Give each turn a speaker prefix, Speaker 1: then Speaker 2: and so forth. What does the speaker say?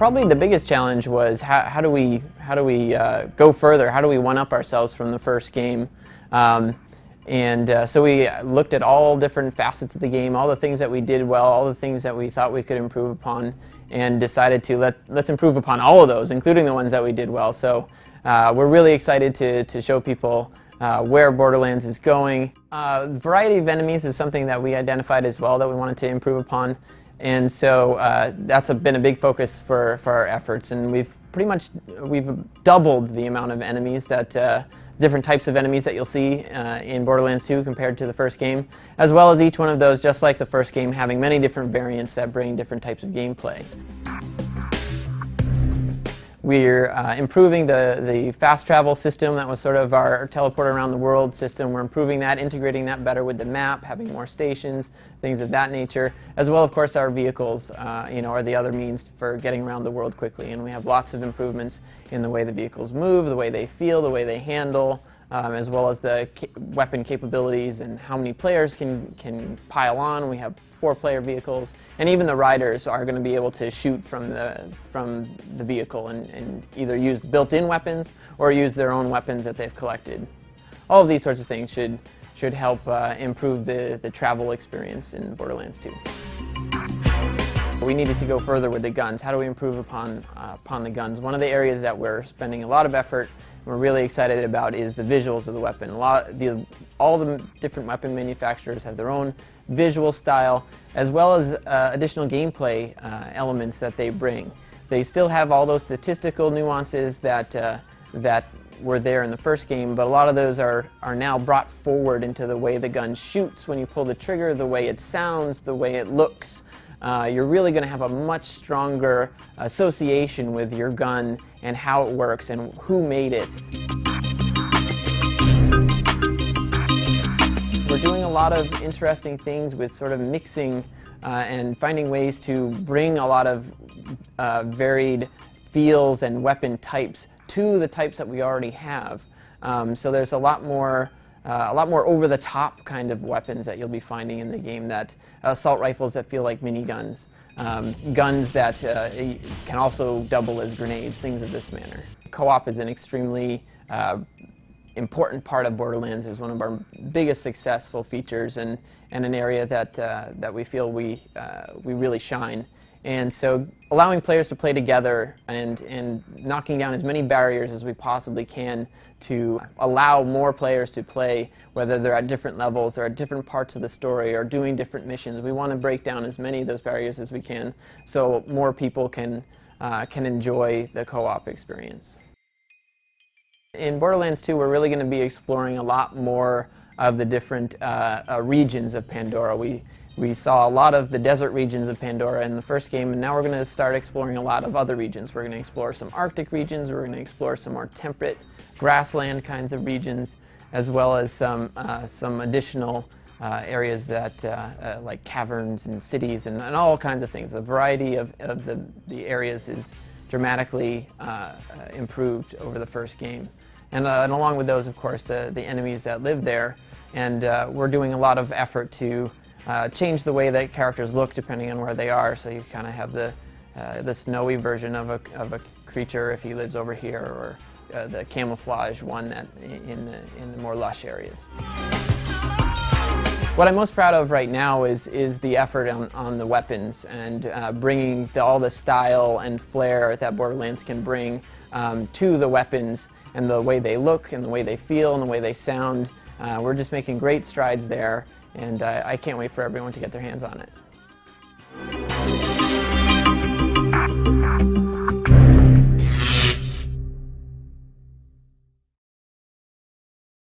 Speaker 1: Probably the biggest challenge was how do we go further? How do we one-up ourselves from the first game? So we looked at all different facets of the game, all the things that we did well, all the things that we thought we could improve upon, and decided to let's improve upon all of those, including the ones that we did well. So we're really excited to show people where Borderlands is going. Variety of enemies is something that we identified as well that we wanted to improve upon. And so that's been a big focus for our efforts, and we've doubled the amount of enemies that different types of enemies that you'll see in Borderlands 2 compared to the first game, as well as each one of those, just like the first game, having many different variants that bring different types of gameplay. We're improving the fast travel system. That was sort of our teleport around the world system. We're improving that, integrating that better with the map, having more stations, things of that nature, as well, of course, our vehicles are the other means for getting around the world quickly. And we have lots of improvements in the way the vehicles move, the way they feel, the way they handle, as well as the weapon capabilities and how many players can pile on. We have 4-player vehicles, and even the riders are going to be able to shoot from the vehicle and either use built-in weapons or use their own weapons that they've collected. All of these sorts of things should help improve the travel experience in Borderlands 2. We needed to go further with the guns. How do we improve upon the guns? One of the areas that we're spending a lot of effort and we're really excited about is the visuals of the weapon. All the different weapon manufacturers have their own visual style, as well as additional gameplay elements that they bring. They still have all those statistical nuances that were there in the first game, but a lot of those are now brought forward into the way the gun shoots when you pull the trigger, the way it sounds, the way it looks. You're really going to have a much stronger association with your gun and how it works and who made it. We're doing a lot of interesting things with sort of mixing and finding ways to bring a lot of varied feels and weapon types to the types that we already have. So there's a lot more over-the-top kind of weapons that you'll be finding in the game, that assault rifles that feel like miniguns, guns that can also double as grenades, things of this manner. Co-op is an extremely important part of Borderlands. It was one of our biggest successful features and an area that we feel we really shine. And so allowing players to play together and knocking down as many barriers as we possibly can to allow more players to play, whether they're at different levels or at different parts of the story or doing different missions. We want to break down as many of those barriers as we can so more people can enjoy the co-op experience. In Borderlands 2, we're really going to be exploring a lot more of the different regions of Pandora. We saw a lot of the desert regions of Pandora in the first game, and now we're going to start exploring a lot of other regions. We're going to explore some Arctic regions, we're going to explore some more temperate grassland kinds of regions, as well as some additional areas that like caverns and cities and all kinds of things. The variety of the areas is dramatically improved over the first game. And along with those, of course, the enemies that live there. And we're doing a lot of effort to change the way that characters look depending on where they are. So you kind of have the snowy version of a creature if he lives over here, or the camouflage one that in the more lush areas. What I'm most proud of right now is the effort on the weapons and bringing all the style and flair that Borderlands can bring to the weapons, and the way they look and the way they feel and the way they sound. We're just making great strides there, and I can't wait for everyone to get their hands on it.